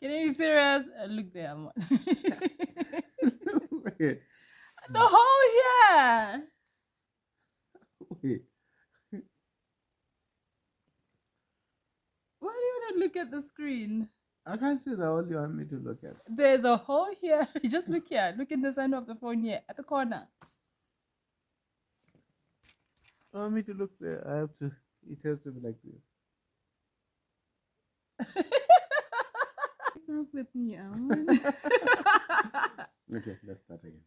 Can you be serious? Look there, Amon. Wait, The whole here. wait. Why do you want to look at the screen? I can't see the one you want me to look at. There's a hole here. Just look here. Look in the center of the phone here at the corner. You want me to look there? I have to. It has to be like this. What's up with me, Amon? Okay, let's start again.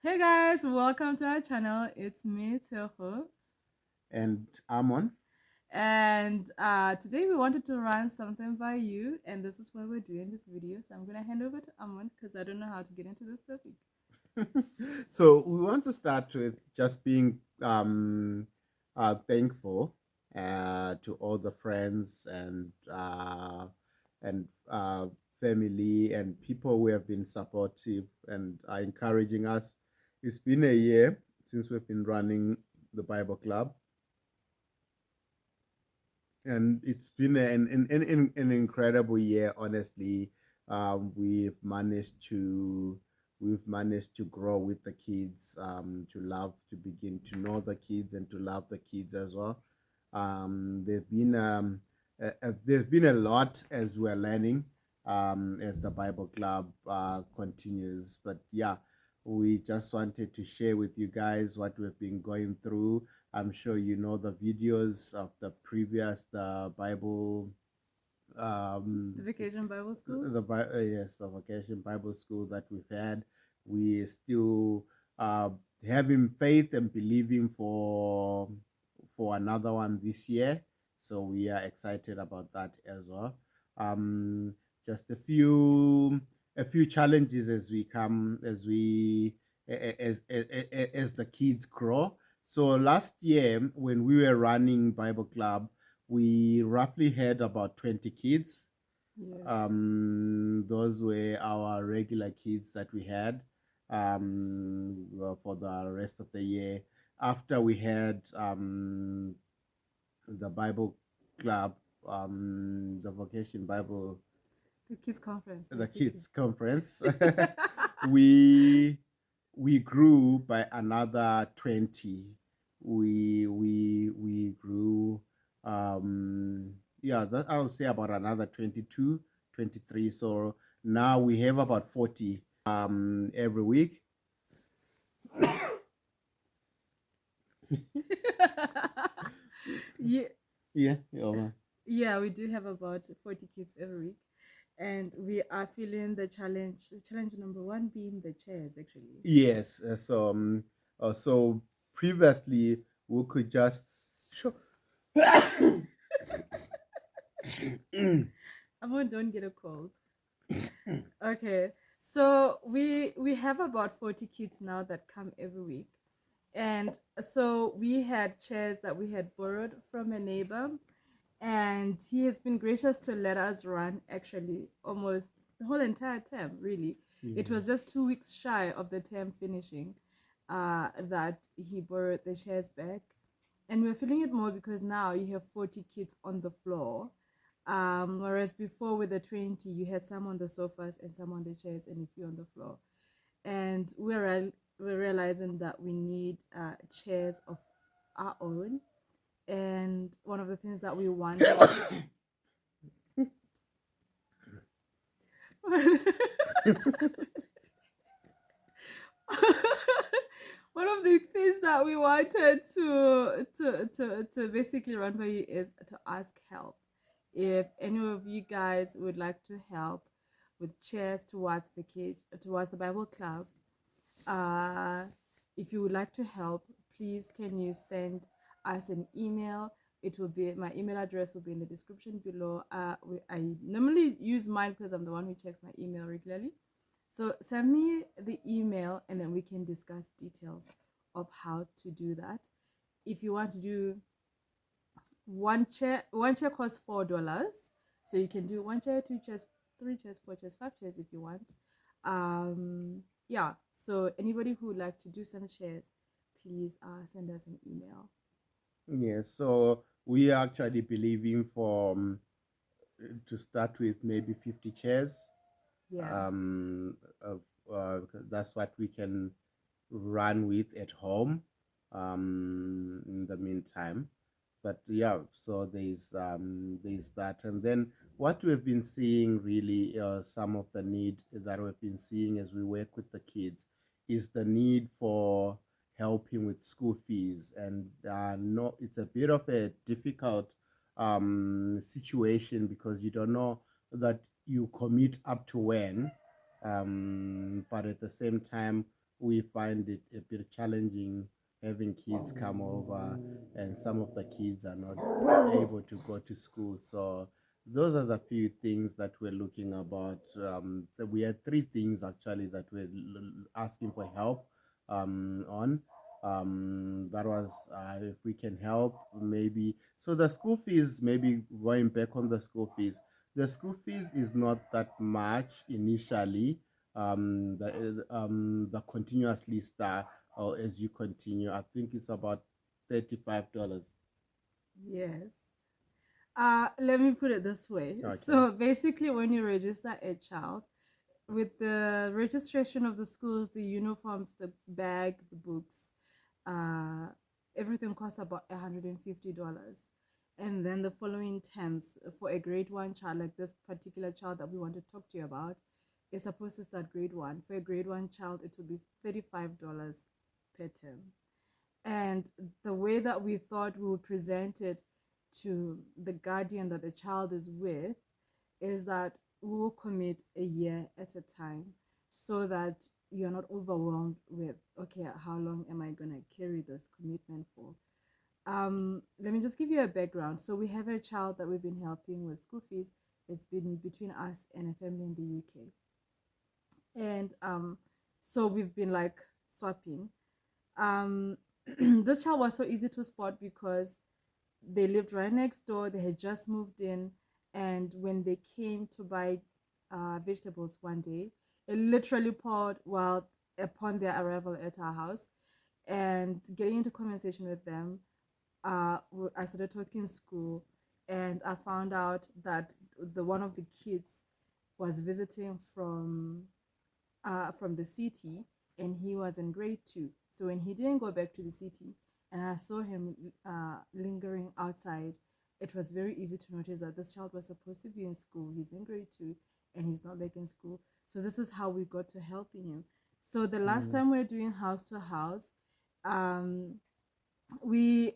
Hey guys, welcome to our channel. It's me, Tshegofatso. And Amon. And today we wanted to run something by you, and this is why we're doing this video. So I'm gonna hand over to Amon because I don't know how to get into this topic. So we want to start with just being thankful to all the friends and family and people who have been supportive and are encouraging us. It's been a year since we've been running the Bible Club, and it's been an incredible year. Honestly, we've managed to grow with the kids, to begin to know the kids and to love the kids as well. There's been a lot as we're learning, as the Bible Club continues. But yeah, we just wanted to share with you guys what we've been going through. I'm sure you know the videos of the Bible, The Vacation Bible School. yes, the vacation Bible school that we've had. We still having faith and believing for another one this year. So we are excited about that as well. Just a few challenges as we come as the kids grow. So last year when we were running Bible Club, we roughly had about 20 kids. Yes. Those were our regular kids that we had for the rest of the year. After we had the Bible Club, the Vocation Bible, The kids conference. the basically. kids conference, we grew by another 20. We grew, yeah, that I would say about another 22, 23. So now we have about 40 every week. yeah, Yeah, yeah. yeah, we do have about 40 kids every week. And we are feeling the challenge. Challenge number one being the chairs, actually. Yes. So previously we could just show. Amon, don't get a cold. Okay, so we have about 40 kids now that come every week, and so we had chairs that we had borrowed from a neighbor, and he has been gracious to let us run actually almost the whole entire term. Really, it was just 2 weeks shy of the term finishing, that he borrowed the chairs back, and we're feeling it more because now you have 40 kids on the floor, whereas before with the 20 you had some on the sofas and some on the chairs and a few on the floor. And we're realizing that we need chairs of our own. And one of the things that we want one of the things that we wanted to basically run by you is to ask help. If any of you guys would like to help with chairs towards the Bible Club, if you would like to help, please can you send us an email. It will be my email address will be in the description below. I normally use mine because I'm the one who checks my email regularly. So send me the email and then we can discuss details of how to do that. If you want to do one chair costs $4. So you can do one chair, two chairs, three chairs, four chairs, five chairs if you want. Yeah, so anybody who would like to do some chairs, please send us an email. Yes, so we are actually believing for to start with, maybe 50 chairs. Yeah. um, uh, that's what we can run with at home in the meantime. But yeah, so there's that. And then what we've been seeing really, some of the need that we've been seeing as we work with the kids is the need for helping with school fees. And no, it's a bit of a difficult situation, because you don't know that you commit up to when, but at the same time, we find it a bit challenging having kids come over, and some of the kids are not able to go to school. So those are the few things that we're looking about. We had three things actually that we're asking for help on. That was, if we can help, maybe. So the school fees, maybe going back on the school fees, the school fees is not that much initially. The continuously star, or as you continue, I think it's about $35. Yes. Let me put it this way. Okay. So basically, when you register a child, with the registration of the schools, the uniforms, the bag, the books, uh, everything costs about $150. And then the following terms for a grade one child, like this particular child that we want to talk to you about, is supposed to start grade one. For a grade one child, it will be $35 per term. And the way that we thought we would present it to the guardian that the child is with is that we will commit a year at a time, so that you're not overwhelmed with, okay, how long am I going to carry this commitment for? Let me just give you a background. So we have a child that we've been helping with school fees. It's been between us and a family in the UK. And so we've been like swapping. Um, this child was so easy to spot because they lived right next door. They had just moved in, and when they came to buy vegetables one day, it literally poured while upon their arrival at our house. And getting into conversation with them, I started talking school, and I found out that the one of the kids was visiting from the city, and he was in grade two. So when he didn't go back to the city, and I saw him lingering outside, it was very easy to notice that this child was supposed to be in school. He's in grade two, and he's not back in school. So this is how we got to helping him. So the last Mm. time we are doing house to house, um,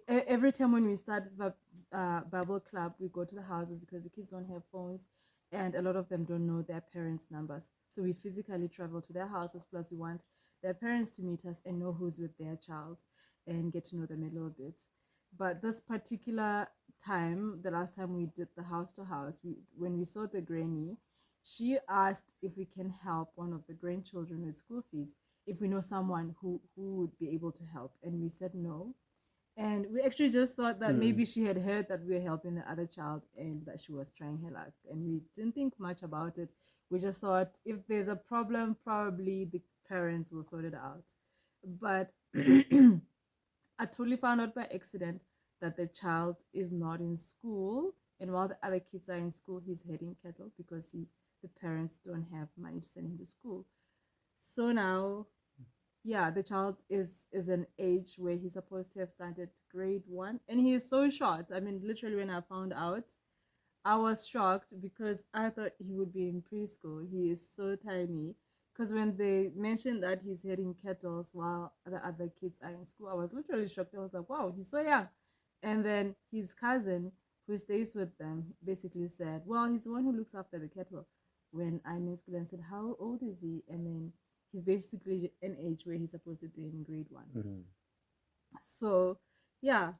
every time when we start Bible club, we go to the houses because the kids don't have phones, and a lot of them don't know their parents' numbers. So we physically travel to their houses. Plus, we want their parents to meet us and know who's with their child and get to know them a little bit. But this particular time, the last time we did the house to house, when we saw the granny, she asked if we can help one of the grandchildren with school fees, if we know someone who would be able to help. And we said no, and we actually just thought that Mm. maybe she had heard that we were helping the other child and that she was trying her luck. And we didn't think much about it. We just thought if there's a problem, probably the parents will sort it out. But I totally found out by accident that the child is not in school. And while the other kids are in school, he's herding cattle because the parents don't have money to send him to school. So now, yeah, the child is an age where he's supposed to have started grade one, and he is so short. I mean, literally, when I found out, I was shocked because I thought he would be in preschool. He is so tiny. Because when they mentioned that he's heading kettles while the other kids are in school, I was literally shocked. I was like, wow, he's so young. And then his cousin, who stays with them, basically said, well, he's the one who looks after the kettle. When I'm in school, and said, how old is he? And then he's basically an age where he's supposed to be in grade one. Mm. So, yeah,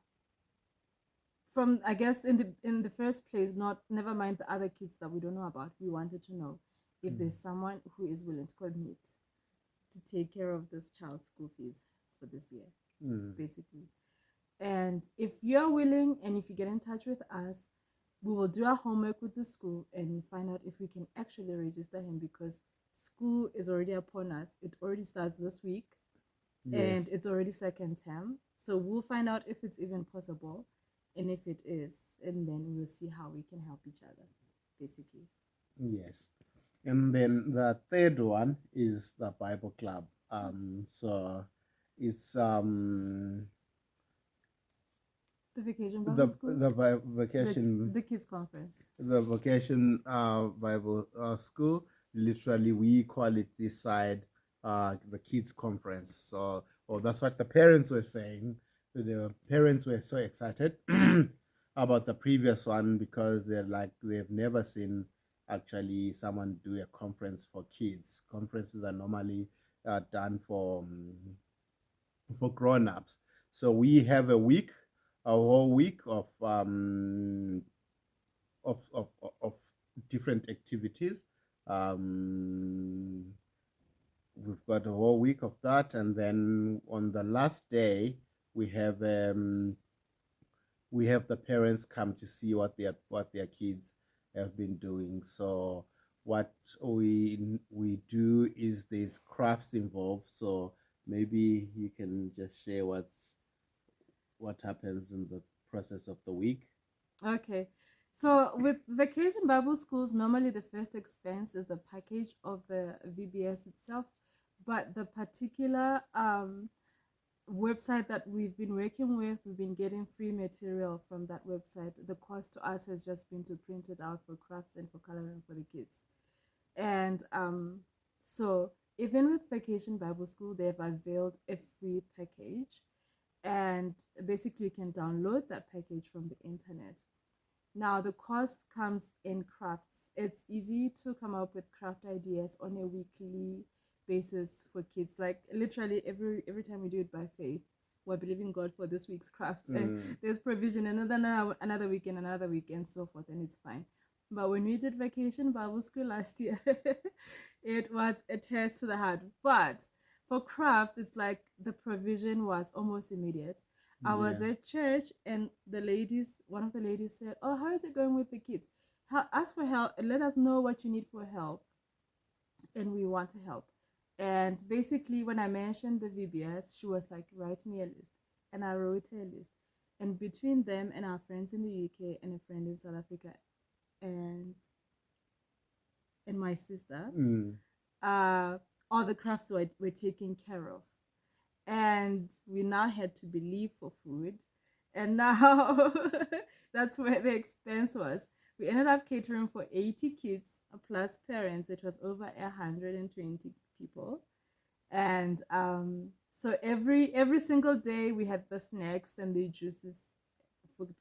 from I guess in the first place, not never mind the other kids that we don't know about. We wanted to know if Mm. there's someone who is willing to commit to take care of this child's school fees for this year, Mm. basically. And if you're willing and if you get in touch with us, we will do our homework with the school and find out if we can actually register him, because school is already upon us. It already starts this week and Yes. it's already second term. So we'll find out if it's even possible, and if it is, and then we'll see how we can help each other, basically. Yes. And then the third one is the Bible Club. So it's The Vacation Bible the School, the vacation the kids conference. the vacation Bible school. Literally, we call it this side the kids conference. So, oh, that's what the parents were saying. The parents were so excited about the previous one because they're like they've never seen actually someone do a conference for kids. Conferences are normally done for grown-ups. So we have a whole week of different activities. Um, we've got a whole week of that, and then on the last day we have the parents come to see what their kids have been doing. So what we do is there's crafts involved. So maybe you can just share what happens in the process of the week. Okay. So with vacation Bible schools, normally the first expense is the package of the VBS itself, but the particular website that we've been working with, we've been getting free material from that website. The cost to us has just been to print it out for crafts and for coloring for the kids. And so even with Vacation Bible School, they've availed a free package, and basically you can download that package from the internet. Now the cost comes in crafts. It's easy to come up with craft ideas on a weekly basis for kids. Like literally every time we do it by faith, we're believing God for this week's crafts, and Mm. there's provision another weekend, another weekend, so forth, and it's fine. But when we did Vacation Bible School last year, it was a test to the heart. But for crafts, it's like the provision was almost immediate. I was Yeah. at church, and one of the ladies said, "Oh, how is it going with the kids? Ask for help and let us know what you need for help, and we want to help." And basically, when I mentioned the VBS, she was like, "Write me a list," and I wrote her a list. And between them and our friends in the UK and a friend in South Africa, and my sister, Mm. uh, all the crafts were taken care of, and we now had to believe for food, and now that's where the expense was. We ended up catering for 80 kids plus parents. It was over 120 people, and so every single day we had the snacks and the juices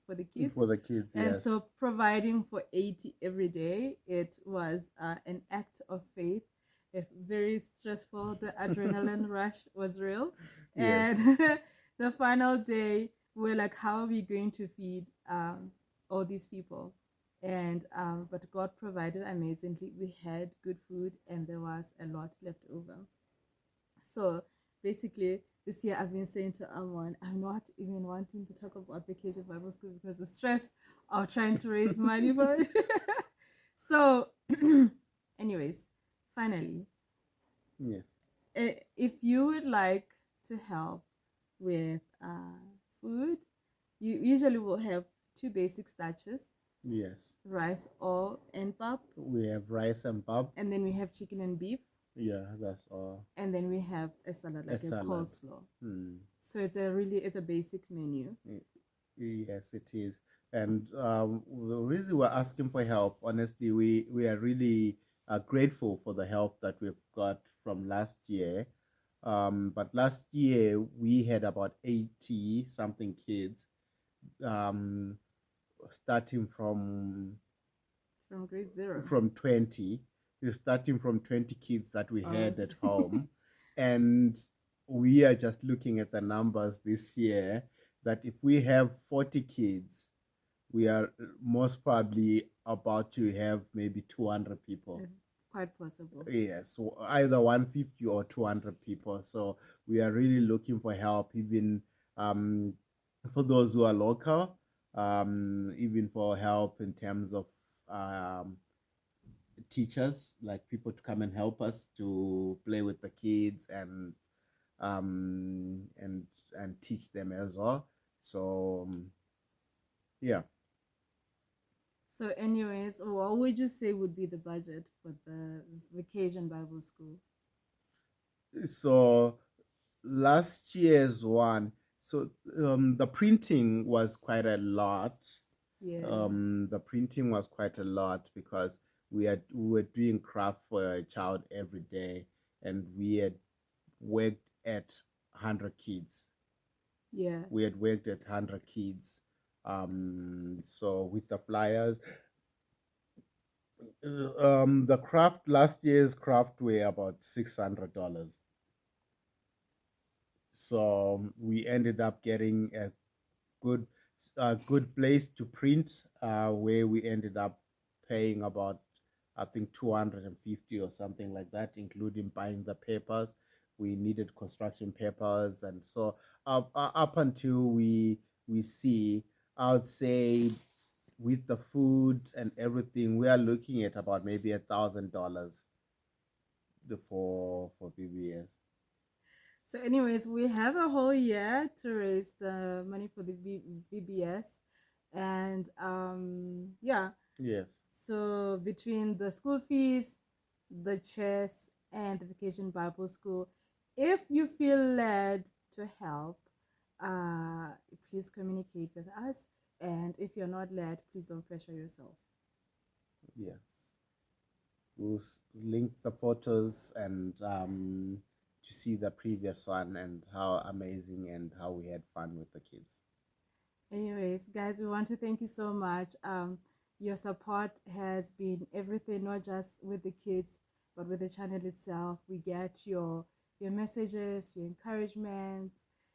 for the kids. For the kids, And yes. so providing for 80 every day, it was an act of faith. It very stressful. The adrenaline rush was real. Yes. And the final day, we're like, how are we going to feed all these people? And but God provided amazingly. We had good food, and there was a lot left over. So basically, this year I've been saying to Amon, I'm not even wanting to talk about vacation Bible school because the stress of trying to raise money for it. So, anyways, finally, Yes. if you would like to help with food, you usually will have two basic starches: Yes. rice or and pap, We have rice and pap. and then we have chicken and beef, Yeah, that's all. and then we have a salad, A like a salad. coleslaw. Hmm. So it's a basic menu. Yes, it is. And the reason we're asking for help, honestly, we are really grateful for the help that we've got from last year. But last year we had about 80 something kids, um, starting From grade zero. from 20. We're starting from 20 kids that we had at Okay. home. And we are just looking at the numbers this year that if we have 40 kids, we are most probably about to have maybe 200 people. Quite possible. Yes, so either 150 or 200 people. So we are really looking for help, even um, for those who are local, even for help in terms of um, teachers, like people to come and help us to play with the kids um, and and teach them as well. So yeah. So, anyways, what would you say would be the budget for the vacation Bible school? So last year's one, so the printing was quite a lot. Yeah. The printing was quite a lot because we were doing craft for a child every day, and we had worked at 100 kids. Yeah. We had worked at 100 kids. So with the flyers, the craft last year's craft were about $600. So we ended up getting good a good place to print, where we ended up paying about, I think, 250 or something like that, including buying the papers. We needed construction papers, and so up until we see, I would say, with the food and everything, we are looking at about maybe $1,000 for BBS. So, anyways, we have a whole year to raise the money for the VBS, and yeah. Yes. So between the school fees, the chess, and the vacation Bible school, if you feel led to help, uh, please communicate with us. And if you're not led, please don't pressure yourself. Yes. We'll link the photos and to see the previous one and how amazing and how we had fun with the kids. Anyways, guys, we want to thank you so much. Your support has been everything, not just with the kids, but with the channel itself. We get your messages, your encouragement,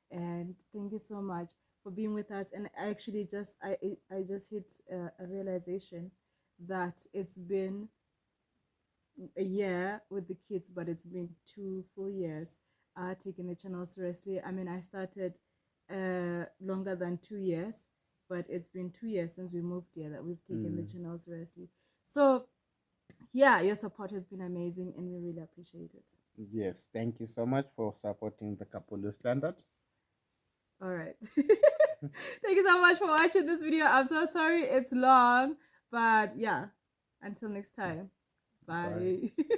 and thank you so much for being with us. And I actually I just hit a realization that it's been a year with the kids, but it's been 2 full years taking the channel seriously. I mean, I started longer than 2 years, but it's been 2 years since we moved here that we've taken the channel seriously. So, yeah, your support has been amazing and we really appreciate it. Yes, thank you so much for supporting the Kapulu standard. All right. Thank you so much for watching this video. I'm so sorry it's long, but yeah, until next time. Bye. Bye.